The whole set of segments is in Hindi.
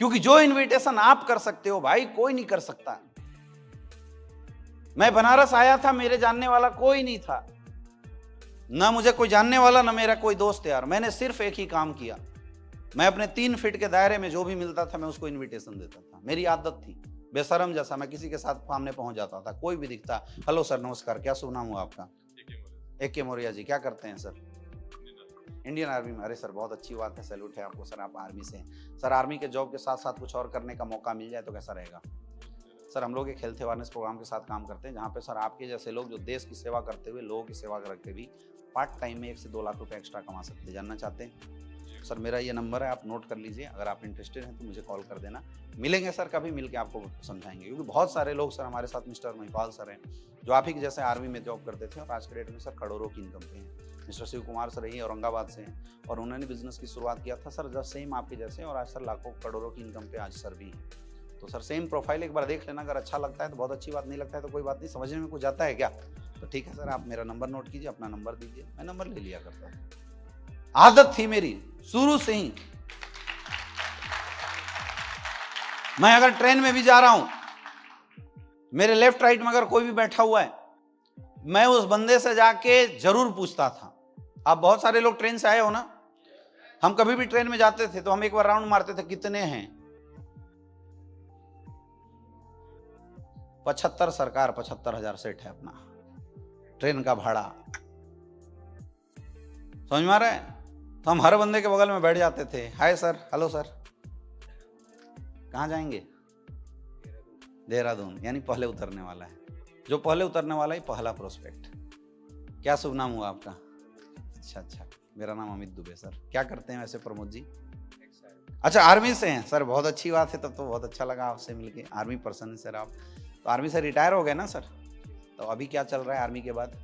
क्योंकि जो इनविटेशन आप कर सकते हो भाई कोई नहीं कर सकता। मैं बनारस आया था, मेरे जानने वाला कोई नहीं था, ना मुझे कोई जानने वाला ना मेरा कोई दोस्त यार। मैंने सिर्फ एक ही काम किया, मैं अपने 3 फीट के दायरे में जो भी मिलता था मैं उसको इनविटेशन देता था। मेरी आदत थी बेशरम जैसा, मैं किसी के साथ सामने पहुंच जाता था, कोई भी दिखता, हेलो सर नमस्कार, क्या शुभ नाम हुआ आपका? AK मौर्या जी। क्या करते हैं सर? इंडियन आर्मी में। अरे सर बहुत अच्छी बात है, सैल्यूट है आपको सर, आप आर्मी से हैं। सर आर्मी के जॉब के साथ साथ कुछ और करने का मौका मिल जाए तो कैसा रहेगा? सर हम लोग एक हेल्थ अवेयरनेस प्रोग्राम के साथ काम करते हैं, जहाँ पे सर आपके जैसे लोग जो देश की सेवा करते हुए, लोगों की सेवा करके भी पार्ट टाइम में 1 से 2 लाख रुपए एक्स्ट्रा कमा सकते हैं। जानना चाहते हैं? सर मेरा ये नंबर है, आप नोट कर लीजिए, अगर आप इंटरेस्टेड हैं तो मुझे कॉल कर देना। मिलेंगे सर, कभी मिल के आपको समझाएंगे, क्योंकि बहुत सारे लोग सर हमारे साथ, मिस्टर महिपाल सर हैं जो आप ही के जैसे आर्मी में जॉब करते थे और आज के डेट में सर करोड़ों की इनकम पे हैं। मिस्टर शिव कुमार सर यही औरंगाबाद से हैं और उन्होंने बिजनेस की शुरुआत किया था सर जब सेम आपके जैसे, और आज सर लाखों करोड़ों की इनकम पे आज सर भी हैं। तो सर सेम प्रोफाइल एक बार देख लेना, अगर अच्छा लगता है तो बहुत अच्छी बात, नहीं लगता है तो कोई बात नहीं, समझने में कुछ आता है क्या तो ठीक है सर, आप मेरा नंबर नोट कीजिए, अपना नंबर दीजिए, मैं नंबर ले लिया करता हूँ। आदत थी मेरी शुरू से ही। मैं अगर ट्रेन में भी जा रहा हूं, मेरे लेफ्ट राइट में अगर कोई भी बैठा हुआ है, मैं उस बंदे से जाके जरूर पूछता था। आप बहुत सारे लोग ट्रेन से आए हो ना, हम कभी भी ट्रेन में जाते थे तो हम एक बार राउंड मारते थे, कितने हैं? 75 सरकार 75,000 सेट है अपना ट्रेन का भाड़ा, समझ में आ रहा है? तो हम हर बंदे के बगल में बैठ जाते थे, हाय सर, हेलो सर, कहाँ जाएंगे? देहरादून, यानी पहले उतरने वाला है, जो पहले उतरने वाला है पहला प्रोस्पेक्ट। क्या शुभ नाम हुआ आपका? अच्छा, मेरा नाम अमित दुबे। सर क्या करते हैं वैसे प्रमोद जी? अच्छा आर्मी से हैं सर, बहुत अच्छी बात है, तब तो बहुत अच्छा लगा आपसे मिलके, आर्मी पर्सन है सर आप। तो आर्मी से रिटायर हो गए ना सर, तो अभी क्या चल रहा है आर्मी के बाद?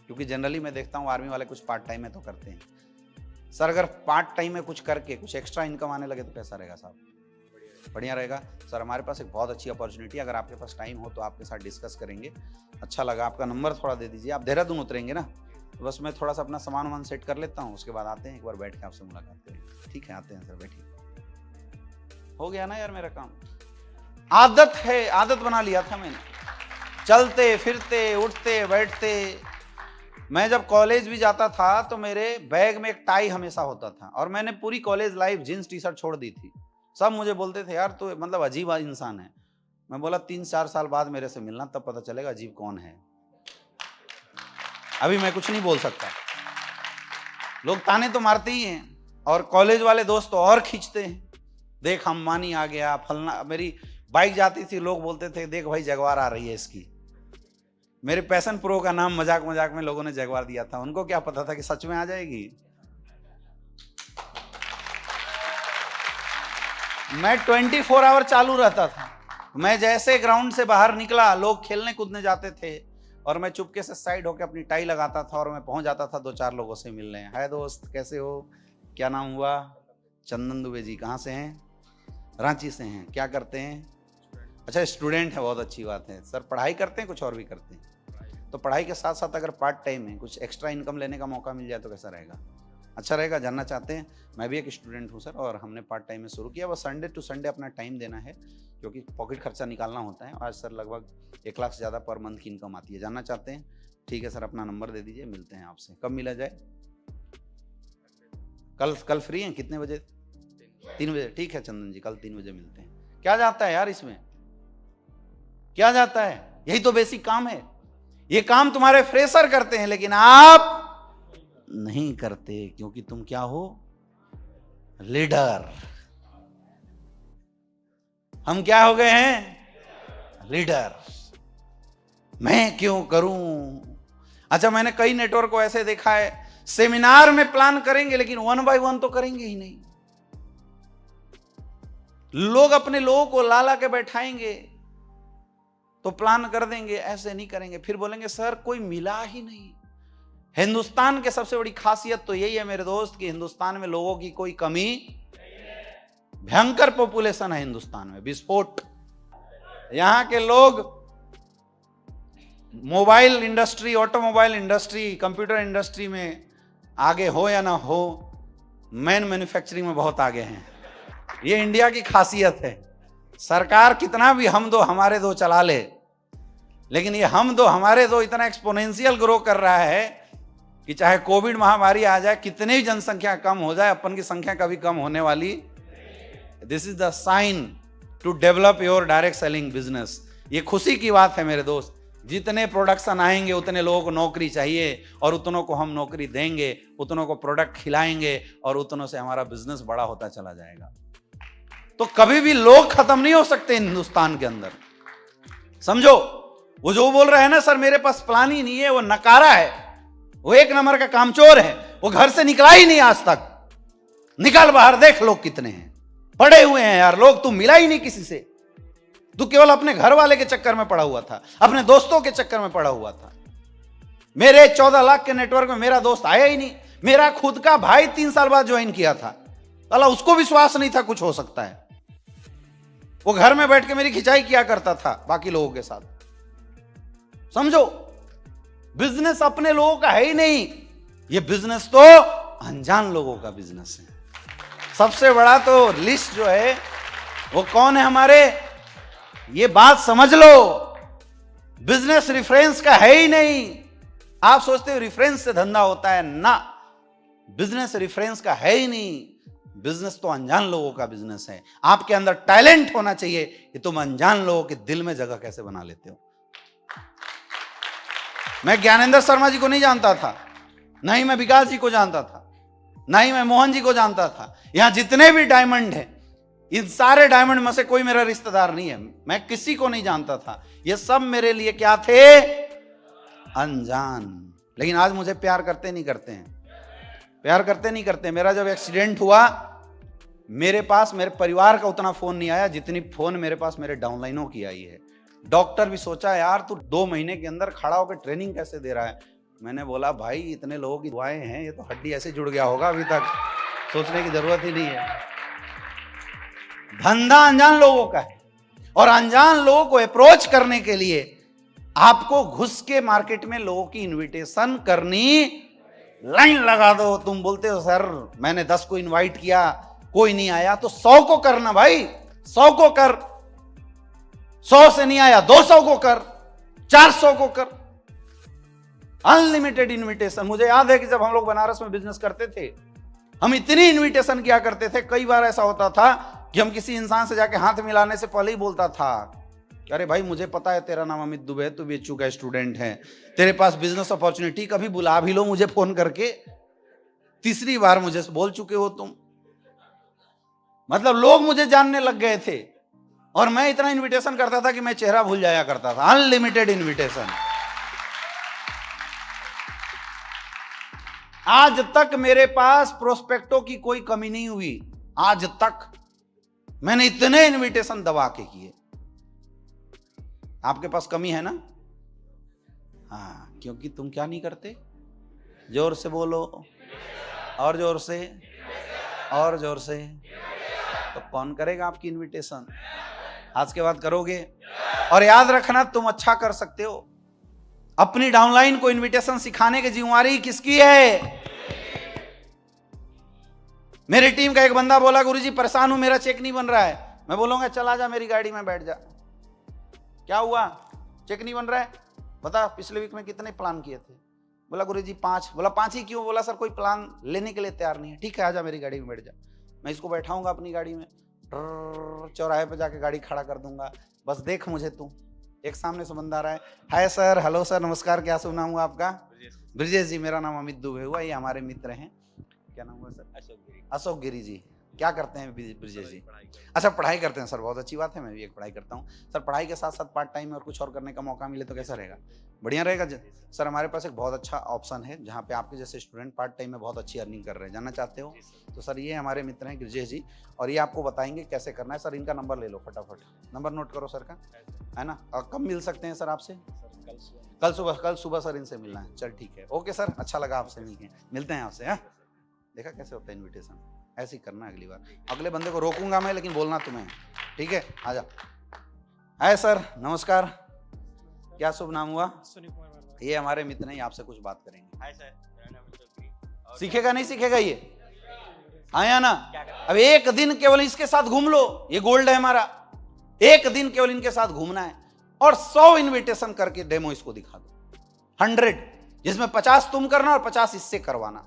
क्योंकि जनरली मैं देखता हूँ आर्मी वाले कुछ पार्ट टाइम में तो करते हैं सर, अगर पार्ट टाइम में कुछ करके कुछ एक्स्ट्रा इनकम आने लगे तो कैसा रहेगा साहब? बढ़िया रहेगा सर। हमारे पास एक बहुत अच्छी अपॉर्चुनिटी, अगर आपके पास टाइम हो तो आपके साथ डिस्कस करेंगे। अच्छा लगा, आपका नंबर थोड़ा दे दीजिए। आप देहरादून उतरेंगे ना, तो बस मैं थोड़ा सा अपना सामान वामान सेट कर लेता हूँ, उसके बाद आते हैं, एक बार बैठ के आपसे मुलाकात करेंगे। ठीक है, आते हैं सर, बैठिए। हो गया ना यार मेरा काम? आदत है, आदत बना लिया था मैंने, चलते फिरते उठते बैठते। मैं जब कॉलेज भी जाता था तो मेरे बैग में एक टाई हमेशा होता था, और मैंने पूरी college life jeans T shirt छोड़ दी थी। सब मुझे बोलते थे यार तो मतलब अजीब इंसान है। मैं बोला 3-4 साल बाद मेरे से मिलना, तब पता चलेगा अजीब कौन है। अभी मैं कुछ नहीं बोल सकता, लोग ताने तो मारते ही हैं, और कॉलेज वाले दोस्त तो और खींचते हैं, देख अंबानी आ गया फलना। मेरी बाइक जाती थी, लोग बोलते थे देख भाई जगवार आ रही है इसकी। मेरे पैशन प्रो का नाम मजाक मजाक में लोगों ने जगवार दिया था, उनको क्या पता था कि सच में आ जाएगी। मैं 24 आवर चालू रहता था। मैं जैसे ग्राउंड से बाहर निकला, लोग खेलने कूदने जाते थे और मैं चुपके से साइड होकर अपनी टाई लगाता था और मैं पहुंच जाता था 2-4 लोगों से मिलने। हाय दोस्त, कैसे हो? क्या नाम हुआ? चंदन दुबे जी। कहाँ से हैं? रांची से हैं। क्या करते हैं? अच्छा स्टूडेंट है, बहुत अच्छी बात है सर। पढ़ाई करते हैं कुछ और भी करते हैं? तो पढ़ाई के साथ साथ अगर पार्ट टाइम में कुछ एक्स्ट्रा इनकम लेने का मौका मिल जाए तो कैसा रहेगा? अच्छा रहेगा। जानना चाहते हैं? मैं भी एक स्टूडेंट हूँ सर, और हमने पार्ट टाइम में शुरू किया। बस संडे टू संडे अपना टाइम देना है, क्योंकि पॉकेट खर्चा निकालना होता है। आज सर लगभग 1 लाख से ज़्यादा पर मंथ की इनकम आती है। जानना चाहते हैं? ठीक है सर, अपना नंबर दे दीजिए, मिलते हैं आपसे। कब मिला जाए? कल फ्री हैं? कितने बजे? 3 बजे। ठीक है चंदन जी, कल 3 बजे मिलते हैं। क्या जाता है यार इसमें? क्या जाता है? यही तो बेसिक काम है। ये काम तुम्हारे फ्रेशर करते हैं, लेकिन आप नहीं करते, क्योंकि तुम क्या हो? लीडर। हम क्या हो गए हैं? लीडर। मैं क्यों करूं? अच्छा, मैंने कई नेटवर्क को ऐसे देखा है, सेमिनार में प्लान करेंगे लेकिन 1 बाय 1 तो करेंगे ही नहीं। लोग अपने लोगों को ला के बैठाएंगे तो प्लान कर देंगे, ऐसे नहीं करेंगे। फिर बोलेंगे सर कोई मिला ही नहीं। हिंदुस्तान के सबसे बड़ी खासियत तो यही है मेरे दोस्त, कि हिंदुस्तान में लोगों की कोई कमी, भयंकर पॉपुलेशन है हिंदुस्तान में, विस्फोट। यहां के लोग mobile industry, automobile industry, computer industry में आगे हो या ना हो, मैन्युफैक्चरिंग में बहुत आगे हैं। ये इंडिया की खासियत है। सरकार कितना भी हम दो हमारे दो चला ले, लेकिन ये हम दो हमारे दो इतना एक्सपोनेंशियल ग्रो कर रहा है कि चाहे कोविड महामारी आ जाए, कितनी भी जनसंख्या कम हो जाए, अपन की संख्या कभी कम होने वाली। This is the sign to develop your direct selling business. ये खुशी की बात है मेरे दोस्त, जितने प्रोडक्शन आएंगे उतने लोगों को नौकरी चाहिए, और उतनों को हम नौकरी देंगे, उतनों को प्रोडक्ट खिलाएंगे, और उतनों से हमारा बिजनेस बड़ा होता चला जाएगा। तो कभी भी लोग खत्म नहीं हो सकते हिंदुस्तान के अंदर, समझो। वो जो बोल रहे हैं ना सर मेरे पास प्लान ही नहीं है, वो नकारा है, वो एक नंबर का कामचोर है, वो घर से निकला ही नहीं आज तक। निकल बाहर, देख लोग कितने हैं, पड़े हुए हैं यार लोग, तू मिला ही नहीं किसी से, तू केवल अपने घर वाले के चक्कर में पड़ा हुआ था, अपने दोस्तों के चक्कर में पड़ा हुआ था। मेरे 14 लाख के नेटवर्क में मेरा दोस्त आया ही नहीं। मेरा खुद का भाई 3 साल बाद ज्वाइन किया था, अल्लाह उसको विश्वास नहीं था कुछ हो सकता है। वो घर में बैठ के मेरी खिंचाई किया करता था बाकी लोगों के साथ, समझो। बिजनेस अपने लोगों का है ही नहीं, ये बिजनेस तो अनजान लोगों का बिजनेस है। सबसे बड़ा तो लिस्ट जो है वो कौन है हमारे, ये बात समझ लो। बिजनेस रेफरेंस का है ही नहीं। आप सोचते हो रेफरेंस से धंधा होता है, ना, बिजनेस रेफरेंस का है ही नहीं। बिजनेस तो अनजान लोगों का बिजनेस है। आपके अंदर टैलेंट होना चाहिए कि तुम अनजान लोगों के दिल में जगह कैसे बना लेते हो। मैं ज्ञानेंद्र शर्मा जी को नहीं जानता था, ना ही मैं विकास जी को जानता था, ना ही मैं मोहन जी को जानता था। यहां जितने भी डायमंड हैं, इन सारे डायमंड में से कोई मेरा रिश्तेदार नहीं है, मैं किसी को नहीं जानता था। ये सब मेरे लिए क्या थे, अनजान। लेकिन आज मुझे प्यार करते नहीं करते हैं, प्यार करते नहीं करते। मेरा जब एक्सीडेंट हुआ, मेरे पास मेरे परिवार का उतना फोन नहीं आया जितनी फोन मेरे पास मेरे डाउनलाइनों की आई है। डॉक्टर भी सोचा यार तू 2 महीने के अंदर खड़ा होकर ट्रेनिंग कैसे दे रहा है। मैंने बोला भाई इतने लोगों की दुआएं हैं, ये तो हड्डी ऐसे जुड़ गया होगा, अभी तक सोचने की जरूरत ही नहीं है। धंधा अनजान लोगों का है, और अनजान लोगों को अप्रोच करने के लिए आपको घुस के मार्केट में लोगों की इनविटेशन करनी, लाइन लगा दो। तुम बोलते हो सर मैंने 10 को इनवाइट किया कोई नहीं आया, तो 100 को करना भाई, 100 को कर। 100 से नहीं आया 200 को कर, 400 को कर। Unlimited invitation. मुझे याद है कि जब हम लोग बनारस में बिजनेस करते थे, हम इतनी इनविटेशन किया करते थे, कई बार ऐसा होता था कि हम किसी इंसान से जाके हाथ मिलाने से पहले ही बोलता था, अरे भाई मुझे पता है तेरा नाम अमित दुबे है, तू बीएचयू का स्टूडेंट है, तेरे पास बिजनेस अपॉर्चुनिटी, कभी बुला भी लो मुझे फोन करके। तीसरी बार मुझे बोल चुके हो तुम। मतलब लोग मुझे जानने लग गए थे, और मैं इतना इनविटेशन करता था कि मैं चेहरा भूल जाया करता था। Unlimited invitation. आज तक मेरे पास प्रोस्पेक्टों की कोई कमी नहीं हुई, आज तक मैंने इतने इनविटेशन दबा के किए। आपके पास कमी है ना? हाँ, क्योंकि तुम क्या नहीं करते? जोर से बोलो, और जोर से, और जोर से। तो कौन करेगा आपकी इनविटेशन? आज के बाद करोगे। और याद रखना तुम अच्छा कर सकते हो। अपनी डाउनलाइन को इनविटेशन सिखाने की जिम्मेवारी किसकी है? मेरी टीम का एक बंदा बोला गुरुजी परेशान हूं, मेरा चेक नहीं बन रहा है। मैं बोलूंगा चला जा मेरी गाड़ी में बैठ जा। क्या हुआ? चेक नहीं बन रहा है? बता पिछले वीक में कितने प्लान किए थे? बोला गुरुजी 5। बोला 5 ही क्यों? बोला सर कोई प्लान लेने के लिए तैयार नहीं है। ठीक है आजा मेरी गाड़ी में बैठ जा। मैं इसको बैठाऊंगा अपनी गाड़ी में, चौराहे पे जाके गाड़ी खड़ा कर दूंगा, बस देख मुझे तू। एक सामने से बंदा आ रहा है, हाय सर, हेलो सर, नमस्कार, क्या शुभ नाम हुआ आपका? ब्रिजेश जी। मेरा नाम अमित दुबे हुआ, ये हमारे मित्र हैं। क्या नाम हुआ सर? अशोक गिरी जी। क्या करते हैं ब्रिजेश जी? अच्छा पढ़ाई करते हैं सर, बहुत अच्छी बात है, मैं भी एक पढ़ाई करता हूँ सर। पढ़ाई के साथ साथ पार्ट टाइम में और कुछ और करने का मौका मिले तो कैसा रहेगा? बढ़िया रहेगा सर। हमारे पास एक बहुत अच्छा ऑप्शन है जहाँ पे आपके जैसे स्टूडेंट पार्ट टाइम में बहुत अच्छी अर्निंग कर रहे हैं। जानना चाहते हो? तो सर ये हमारे मित्र हैं ब्रिजेश जी, और ये आपको बताएंगे कैसे करना है। सर इनका नंबर ले लो फटाफट, नंबर नोट करो सर का, है ना? और कब मिल सकते हैं सर आपसे? कल सुबह सर इनसे मिलना है। चल ठीक है, ओके सर, अच्छा लगा आपसे मिलके, मिलते हैं आपसे। हाँ देखा कैसे होता है इन्विटेशन, ऐसे ही करना अगली बार। अगले बंदे को रोकूंगा मैं, लेकिन बोलना तुम्हें, ठीक है? आजा। हाय सर, नमस्कार, क्या शुभ नाम हुआ? ये हमारे मित्र हैं, आपसे कुछ बात करेंगे। हाय सर, सीखेगा नहीं सीखेगा ये? आया ना? अब एक दिन केवल इसके साथ घूम लो, ये गोल्ड है हमारा, एक दिन केवल इनके साथ घूमना है और 100 इनविटेशन करके डेमो इसको दिखा दो, 100, जिसमें 50 तुम करना और 50 इससे करवाना।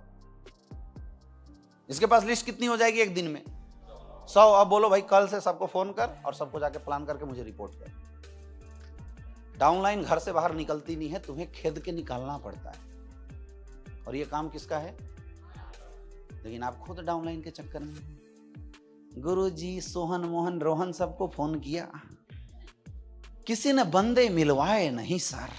इसके पास लिस्ट कितनी हो जाएगी एक दिन में? 100। अब बोलो भाई कल से सबको फोन कर और सबको जाके प्लान करके मुझे रिपोर्ट कर। डाउनलाइन घर से बाहर निकलती नहीं है, तुम्हें खेद के निकालना पड़ता है। और ये काम किसका है? लेकिन आप खुद डाउनलाइन के चक्कर में। गुरुजी, सोहन, मोहन, रोहन सबको फोन किया, किसी ने बंदे मिलवाए नहीं सर।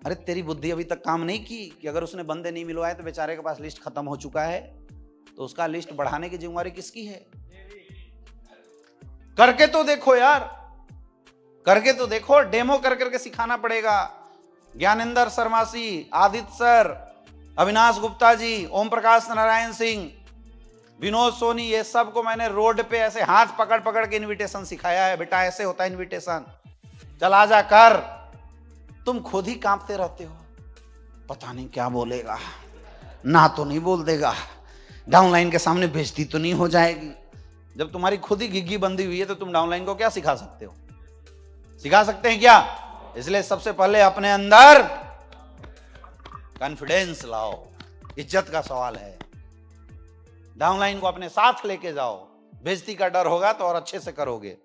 अरे तेरी बुद्धि अभी तक काम नहीं की कि अगर उसने बंदे नहीं मिलवाए तो बेचारे के पास लिस्ट खत्म हो चुका है, तो उसका लिस्ट बढ़ाने की जिम्मेवारी किसकी है? करके तो देखो यार, करके तो देखो। डेमो कर करके सिखाना पड़ेगा। ज्ञानेंद्र शर्मासी, आदित्य सर, अविनाश गुप्ता जी, ओम प्रकाश नारायण सिंह, विनोद सोनी, ये सब को मैंने रोड पे ऐसे हाथ पकड़ पकड़ के इनविटेशन सिखाया है। बेटा ऐसे होता है इनविटेशन, चल आजा कर। तुम खुद ही कांपते रहते हो, पता नहीं क्या बोलेगा, ना तो नहीं बोल देगा, डाउनलाइन के सामने बेइज्जती तो नहीं हो जाएगी। जब तुम्हारी खुद ही घिग्गी बंदी हुई है तो तुम डाउनलाइन को क्या सिखा सकते हो? सिखा सकते हैं क्या? इसलिए सबसे पहले अपने अंदर कॉन्फिडेंस लाओ, इज्जत का सवाल है। डाउनलाइन को अपने साथ लेके जाओ। बेइज्जती का डर होगा तो और अच्छे से करोगे,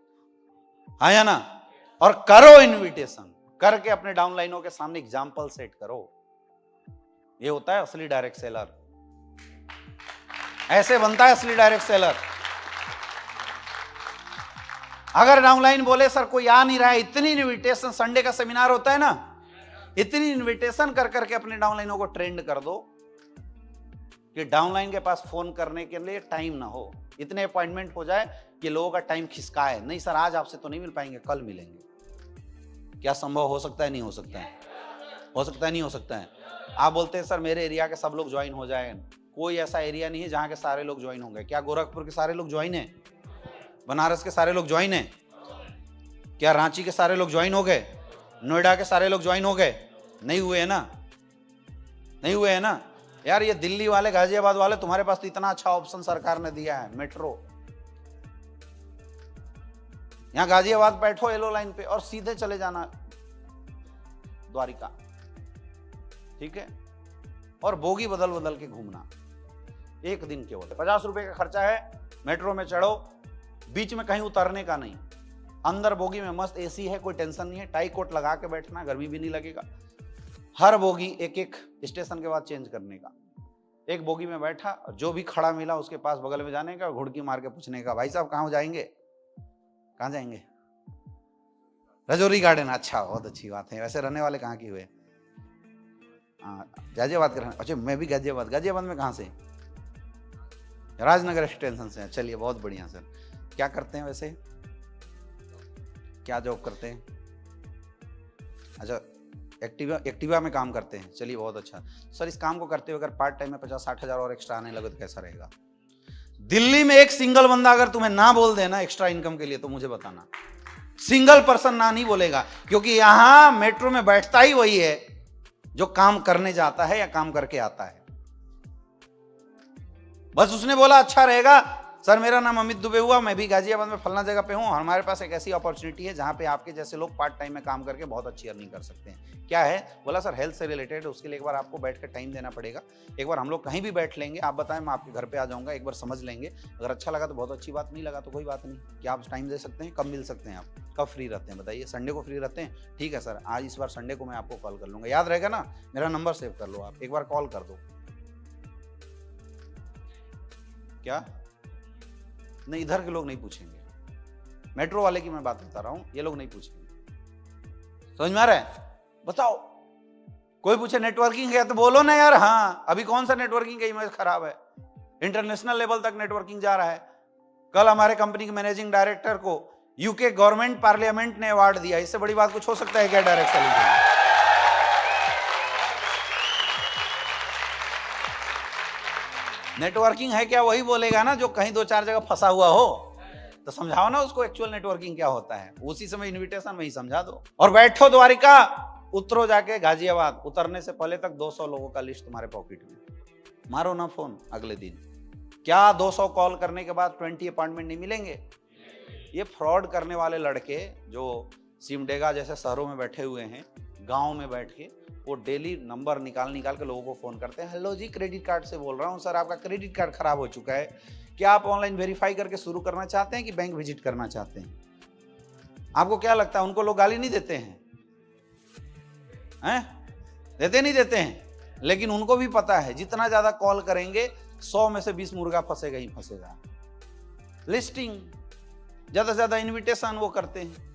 हाँ या ना? और करो इनविटेशन, करके अपने डाउनलाइनों के सामने एग्जाम्पल सेट करो। ये होता है असली डायरेक्ट सेलर, ऐसे बनता है असली डायरेक्ट सेलर। अगर डाउनलाइन बोले सर कोई आ नहीं रहा है, इतनी इनविटेशन, संडे का सेमिनार होता है ना, इतनी इनविटेशन कर करके अपने डाउनलाइनों को ट्रेंड कर दो कि डाउनलाइन के पास फोन करने के लिए टाइम ना हो, इतने अपॉइंटमेंट हो जाए कि लोगों का टाइम खिसकाए। नहीं सर आज आपसे तो नहीं मिल पाएंगे, कल मिलेंगे। क्या संभव हो सकता है? नहीं हो सकता है? हो सकता है? नहीं हो सकता है? आप बोलते हैं सर मेरे एरिया के सब लोग ज्वाइन हो जाए। कोई ऐसा एरिया नहीं है जहां के सारे लोग ज्वाइन होंगे। क्या गोरखपुर के सारे लोग ज्वाइन है? बनारस के सारे लोग ज्वाइन है? क्या रांची के सारे लोग ज्वाइन हो गए? नोएडा के सारे लोग ज्वाइन हो गए? नहीं हुए है ना, नहीं हुए है ना यार। ये दिल्ली वाले, गाजियाबाद वाले, तुम्हारे पास तो इतना अच्छा ऑप्शन सरकार ने दिया है, मेट्रो। यहां गाजियाबाद बैठो येलो लाइन पे और सीधे चले जाना द्वारिका, ठीक है? और बोगी बदल बदल के घूमना। एक दिन केवल 50 रुपए का खर्चा है। मेट्रो में चढ़ो, बीच में कहीं उतरने का नहीं, अंदर बोगी में मस्त एसी है, कोई टेंशन नहीं है, टाई कोट लगा के बैठना, गर्मी भी नहीं लगेगा। हर बोगी एक एक स्टेशन के बाद चेंज करने का। एक बोगी में बैठा, जो भी खड़ा मिला उसके पास बगल में जाने का, घुड़की मार के पूछने का, भाई साहब कहाँ जाएंगे? कहाँ जाएंगे? रजौरी गार्डन। अच्छा, बहुत अच्छी बात है। वैसे रहने वाले कहाँ के हुए? गाजियाबाद के। अच्छा, मैं भी गाजियाबाद। गाजियाबाद में कहाँ से? राजनगर एक्सटेंशन से। चलिए बहुत बढ़िया सर। क्या करते हैं वैसे? क्या जॉब करते हैं? अच्छा, एक्टिवा में काम करते हैं। चलिए बहुत अच्छा सर। इस काम को करते हुए अगर पार्ट टाइम में 50-60 हजार और एक्स्ट्रा आने लगे तो कैसा रहेगा? दिल्ली में एक सिंगल बंदा अगर तुम्हें ना बोल देना एक्स्ट्रा इनकम के लिए तो मुझे बताना। सिंगल पर्सन ना नहीं बोलेगा, क्योंकि यहां मेट्रो में बैठता ही वही है जो काम करने जाता है या काम करके आता है। बस उसने बोला अच्छा रहेगा सर, मेरा नाम अमित दुबे हुआ, मैं भी गाजियाबाद में फलना जगह पे हूँ, हमारे पास एक ऐसी अपॉर्चुनिटी है जहाँ पे आपके जैसे लोग पार्ट टाइम में काम करके बहुत अच्छी अर्निंग कर सकते हैं। क्या है? बोला सर हेल्थ से रिलेटेड, उसके लिए एक बार आपको बैठ कर टाइम देना पड़ेगा। एक बार हम लोग कहीं भी बैठ लेंगे, आप बताएं, मैं आपके घर पे आ जाऊँगा, एक बार समझ लेंगे, अगर अच्छा लगा तो बहुत अच्छी बात, नहीं लगा तो कोई बात नहीं। क्या आप टाइम दे सकते हैं? कब मिल सकते हैं? आप कब फ्री रहते हैं बताइए? संडे को फ्री रहते हैं? ठीक है सर, आज इस बार संडे को मैं आपको कॉल कर लूँगा। याद रहेगा ना? मेरा नंबर सेव कर लो, आप एक बार कॉल कर दो। क्या नहीं, इधर के लोग नहीं पूछेंगे, मेट्रो वाले की मैं बात बता रहा हूं, ये लोग नहीं पूछेंगे। समझ में आ रहा है? बताओ, कोई पूछे नेटवर्किंग है तो बोलो ना यार। हाँ, अभी कौन सा नेटवर्किंग का इमेज खराब है? इंटरनेशनल लेवल तक नेटवर्किंग जा रहा है। कल हमारे कंपनी के मैनेजिंग डायरेक्टर को यूके गवर्नमेंट पार्लियामेंट ने अवार्ड दिया। इससे बड़ी बात कुछ हो सकता है क्या डायरेक्ट सेलिंग के लिए? नेटवर्किंग है क्या वही बोलेगा ना जो कहीं 2-4 जगह फंसा हुआ हो, तो समझाओ ना उसको एक्चुअल नेटवर्किंग क्या होता है। उसी समय इनविटेशन में ही समझा दो और बैठो द्वारिका, उतरो जाके गाजियाबाद। उतरने से पहले तक 200 लोगों का लिस्ट तुम्हारे पॉकेट में, मारो ना फोन अगले दिन। क्या 200 कॉल करने के बाद 20 अपॉइंटमेंट नहीं मिलेंगे? ये फ्रॉड करने वाले लड़के जो सिमडेगा जैसे शहरों में बैठे हुए हैं, गांव में बैठ के वो डेली नंबर निकाल के लोगों को फोन करते हैं। हेलो जी, क्रेडिट कार्ड से बोल रहा हूँ सर, आपका क्रेडिट कार्ड खराब हो चुका है, क्या आप ऑनलाइन वेरीफाई करके शुरू करना चाहते हैं कि बैंक विजिट करना चाहते हैं? आपको क्या लगता है उनको लोग गाली नहीं देते हैं? देते नहीं देते हैं? लेकिन उनको भी पता है जितना ज्यादा कॉल करेंगे 100 में से 20 मुर्गा फंसेगा ही फंसेगा। लिस्टिंग, ज्यादा से ज्यादा इन्विटेशन वो करते हैं।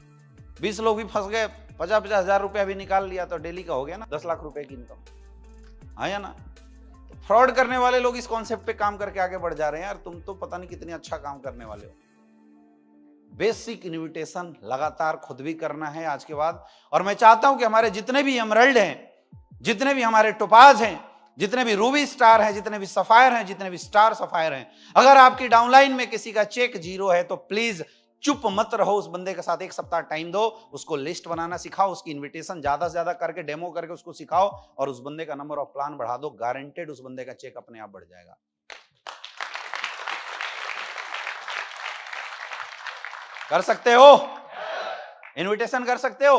20 लोग भी फंस गए, 50-50 हजार रुपया भी निकाल लिया तो डेली का हो गया ना 10 लाख रुपए की इनकम। हाँ या ना? तो फ्रॉड करने वाले लोग इस कॉन्सेप्ट पे काम करके आगे बढ़ जा रहे हैं। यार तुम तो पता नहीं कितनी अच्छा काम करने वाले हो। बेसिक इन्विटेशन लगातार खुद भी करना है आज के बाद। और मैं चाहता हूं कि हमारे जितने भी एमरल्ड हैं, जितने भी हमारे टोपाज हैं, जितने भी रूबी स्टार हैं, जितने भी सफायर हैं, जितने भी स्टार सफायर हैं, अगर आपकी डाउनलाइन में किसी का चेक 0 है तो प्लीज चुप मत रहो। उस बंदे के साथ 1 सप्ताह टाइम दो, उसको लिस्ट बनाना सिखाओ, उसकी इन्विटेशन ज्यादा से ज्यादा करके डेमो करके उसको सिखाओ और उस बंदे का नंबर ऑफ प्लान बढ़ा दो। गारंटेड उस बंदे का चेक अपने आप बढ़ जाएगा। कर सकते हो? इन्विटेशन कर सकते हो?